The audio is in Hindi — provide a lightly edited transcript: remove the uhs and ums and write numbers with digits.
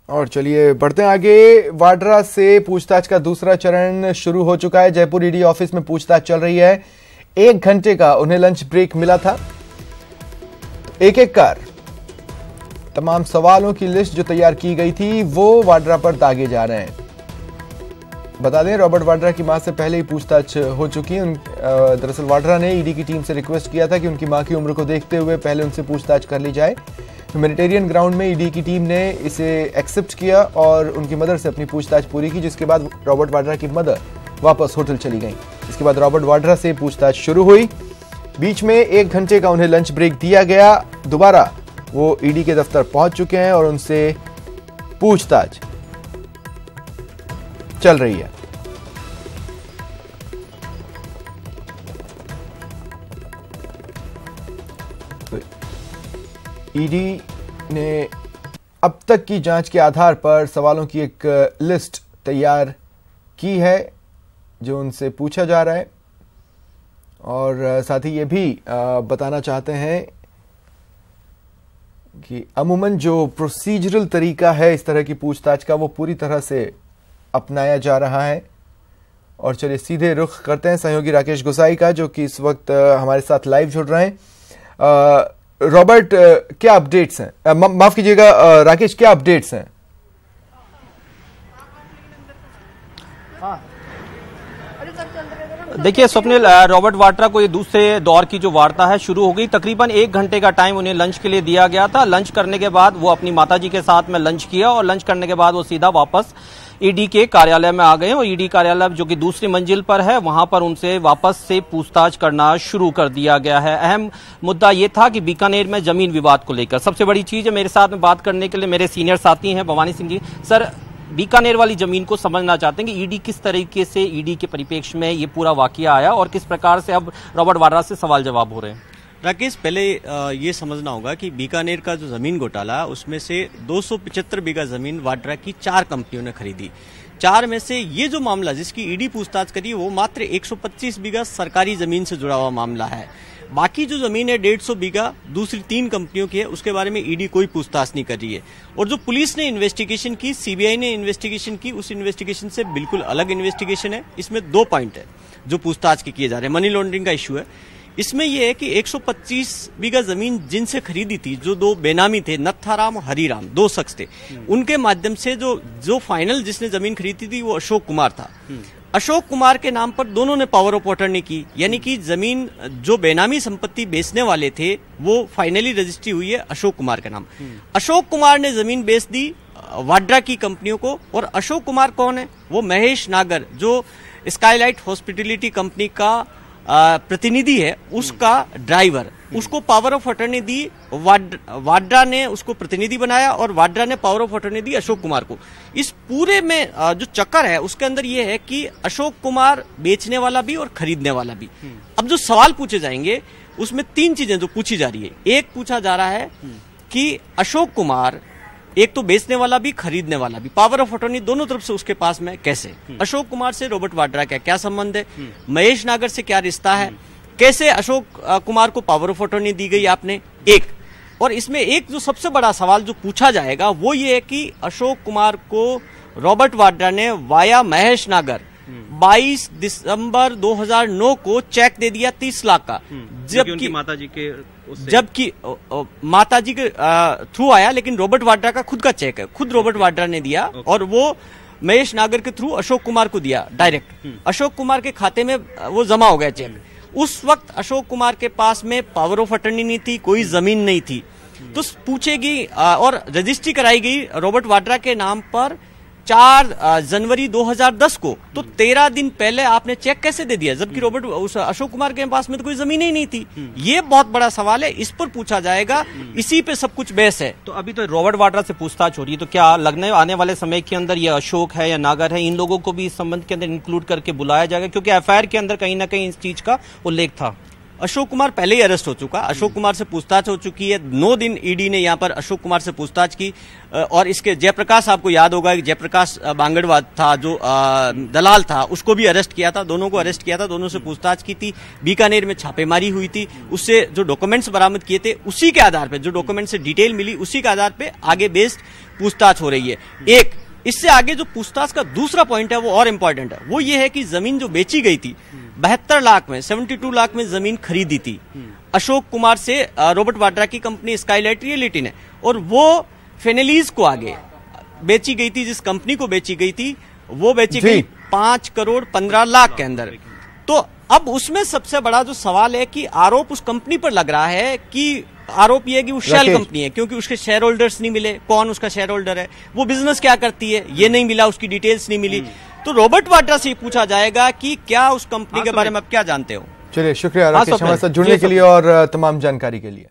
और चलिए बढ़ते हैं आगे। वाड्रा से पूछताछ का दूसरा चरण शुरू हो चुका है। जयपुर ईडी ऑफिस में पूछताछ चल रही है। 1 घंटे का उन्हें लंच ब्रेक मिला था। एक एक कर तमाम सवालों की लिस्ट जो तैयार की गई थी वो वाड्रा पर दागे जा रहे हैं। बता दें, रॉबर्ट वाड्रा की मां से पहले ही पूछताछ हो चुकी है। दरअसल वाड्रा ने ईडी की टीम से रिक्वेस्ट किया था कि उनकी मां की उम्र को देखते हुए पहले उनसे पूछताछ कर ली जाए। ह्यूमैनिटेरियन ग्राउंड में ईडी की टीम ने इसे एक्सेप्ट किया और उनकी मदर से अपनी पूछताछ पूरी की, जिसके बाद रॉबर्ट वाड्रा की मदर वापस होटल चली गई। इसके बाद रॉबर्ट वाड्रा से पूछताछ शुरू हुई। बीच में 1 घंटे का उन्हें लंच ब्रेक दिया गया। दोबारा वो ईडी के दफ्तर पहुंच चुके हैं और उनसे पूछताछ चल रही है। ईडी ने अब तक की जांच के आधार पर सवालों की एक लिस्ट तैयार की है जो उनसे पूछा जा रहा है, और साथ ही ये भी बताना चाहते हैं कि अमूमन जो प्रोसीजरल तरीका है इस तरह की पूछताछ का वो पूरी तरह से अपनाया जा रहा है। और चलिए सीधे रुख करते हैं सहयोगी राकेश गोसाई का, जो कि इस वक्त हमारे साथ लाइव जुड़ रहे हैं। रॉबर्ट, क्या अपडेट्स हैं? माफ कीजिएगा राकेश, क्या अपडेट्स हैं? देखिए स्वप्निल, रॉबर्ट वाड्रा को ये दूसरे दौर की जो वार्ता है शुरू हो गई। तकरीबन 1 घंटे का टाइम उन्हें लंच के लिए दिया गया था। लंच करने के बाद वो अपनी माताजी के साथ में लंच किया और लंच करने के बाद वो सीधा वापस ईडी के कार्यालय में आ गए और ईडी कार्यालय जो कि दूसरी मंजिल पर है वहां पर उनसे वापस से पूछताछ करना शुरू कर दिया गया है। अहम मुद्दा ये था कि बीकानेर में जमीन विवाद को लेकर सबसे बड़ी चीज है। मेरे साथ में बात करने के लिए मेरे सीनियर साथी हैं भवानी सिंह जी। सर, बीकानेर वाली जमीन को समझना चाहते हैं कि ईडी किस तरीके से ईडी के परिप्रेक्ष्य में ये पूरा वाकया आया और किस प्रकार से अब रॉबर्ट वाड्रा से सवाल जवाब हो रहे हैं। राकेश, पहले ये समझना होगा कि बीकानेर का जो जमीन घोटाला उसमें से 275 बीघा जमीन वाड्रा की 4 कंपनियों ने खरीदी। 4 में से ये जो मामला जिसकी ईडी पूछताछ करी वो मात्र 125 बीघा सरकारी जमीन से जुड़ा हुआ मामला है। बाकी जो जमीन है 150 बीघा दूसरी 3 कंपनियों की है, उसके बारे में ईडी कोई पूछताछ नहीं कर रही है। और जो पुलिस ने इन्वेस्टिगेशन की, सीबीआई ने इन्वेस्टिगेशन की, उस इन्वेस्टिगेशन से बिल्कुल अलग इन्वेस्टिगेशन है। इसमें 2 पॉइंट है जो पूछताछ के किए जा रहे हैं। मनी लॉन्ड्रिंग का इश्यू है। इसमें यह है कि 125 बीघा जमीन जिनसे खरीदी थी, जो 2 बेनामी थे, नत्थाराम और हरिराम, 2 शख्स थे, उनके माध्यम से जो फाइनल जिसने जमीन खरीदी थी वो अशोक कुमार था। अशोक कुमार के नाम पर दोनों ने पावर ऑफ अटॉर्नी की, यानी कि जमीन जो बेनामी संपत्ति बेचने वाले थे वो फाइनली रजिस्ट्री हुई है अशोक कुमार के नाम। अशोक कुमार ने जमीन बेच दी वाड्रा की कंपनियों को। और अशोक कुमार कौन है? वो महेश नागर, जो स्काईलाइट हॉस्पिटलिटी कंपनी का प्रतिनिधि है, उसका ड्राइवर, उसको पावर ऑफ अटॉर्नी दी। वाड्रा ने उसको प्रतिनिधि बनाया और वाड्रा ने पावर ऑफ अटॉर्नी दी अशोक कुमार को। इस पूरे में जो चक्कर है उसके अंदर यह है कि अशोक कुमार बेचने वाला भी और खरीदने वाला भी। अब जो सवाल पूछे जाएंगे उसमें 3 चीजें जो पूछी जा रही है। एक पूछा जा रहा है कि अशोक कुमार एक तो बेचने वाला भी खरीदने वाला भी, पावर ऑफ अटॉर्नी दोनों तरफ से उसके पास में कैसे? अशोक कुमार से रॉबर्ट वाड्रा का क्या संबंध है? महेश नागर से क्या रिश्ता है? कैसे अशोक कुमार को पावर ऑफ अटॉर्नी दी गई आपने? एक। और इसमें एक जो सबसे बड़ा सवाल जो पूछा जाएगा वो ये है कि अशोक कुमार को रॉबर्ट वाड्रा ने वाया महेश नागर 22 दिसंबर 2009 को चेक दे दिया 30 लाख का, जबकि माताजी के थ्रू आया, लेकिन रॉबर्ट वाड्रा का खुद का चेक है, खुद रॉबर्ट वाड्रा ने दिया और वो महेश नागर के थ्रू अशोक कुमार को दिया डायरेक्ट। अशोक कुमार के खाते में वो जमा हो गया चेक। उस वक्त अशोक कुमार के पास में पावर ऑफ अटॉर्नी नहीं थी, कोई जमीन नहीं थी, तो पूछेगी और रजिस्ट्री कराई गई रॉबर्ट वाड्रा के नाम पर 4 जनवरी 2010 को। तो 13 दिन पहले आपने चेक कैसे दे दिया, जबकि रॉबर्ट अशोक कुमार के पास में तो कोई जमीन ही नहीं थी? ये बहुत बड़ा सवाल है, इस पर पूछा जाएगा, इसी पे सब कुछ बहस है। तो अभी तो रॉबर्ट वाड्रा से पूछताछ हो रही है, तो क्या लगने आने वाले समय के अंदर ये अशोक है या नागर है, इन लोगों को भी इस संबंध के अंदर इंक्लूड करके बुलाया जाएगा? क्योंकि एफआईआर के अंदर कहीं ना कहीं इस चीज का उल्लेख था। अशोक कुमार पहले ही अरेस्ट हो चुका, अशोक कुमार से पूछताछ हो चुकी है। 9 दिन ईडी ने यहां पर अशोक कुमार से पूछताछ की और इसके जयप्रकाश, आपको याद होगा कि जयप्रकाश बांगड़वाद था जो दलाल था, उसको भी अरेस्ट किया था, दोनों को अरेस्ट किया था, दोनों से पूछताछ की थी। बीकानेर में छापेमारी हुई थी, उससे जो डॉक्यूमेंट्स बरामद किए थे उसी के आधार पर, जो डॉक्यूमेंट से डिटेल मिली उसी के आधार पर आगे बेस्ड पूछताछ हो रही है। एक इससे आगे जो पूछताछ का दूसरा पॉइंट है वो और इंपॉर्टेंट है, वो ये है कि जमीन जो बेची गई थी 72 लाख में, 72 लाख में जमीन खरीदी थी अशोक कुमार से रॉबर्ट वाड्रा की कंपनी स्काईलाइट रियलिटी ने, और वो फेनेलीज को आगे बेची गई थी, जिस कंपनी को बेची गई थी वो बेची गई 5 करोड़ 15 लाख के अंदर। तो अब उसमें सबसे बड़ा जो सवाल है कि आरोप उस कंपनी पर लग रहा है कि आरोप यह है कि वो शेल कंपनी है, क्योंकि उसके शेयर होल्डर्स नहीं मिले, कौन उसका शेयर होल्डर है, वो बिजनेस क्या करती है ये नहीं मिला, उसकी डिटेल्स नहीं मिली। तो रॉबर्ट वाड्रा से पूछा जाएगा कि क्या उस कंपनी के बारे में आप क्या जानते हो। चलिए, शुक्रिया राकेश हमारे साथ जुड़ने के लिए और तमाम जानकारी के लिए।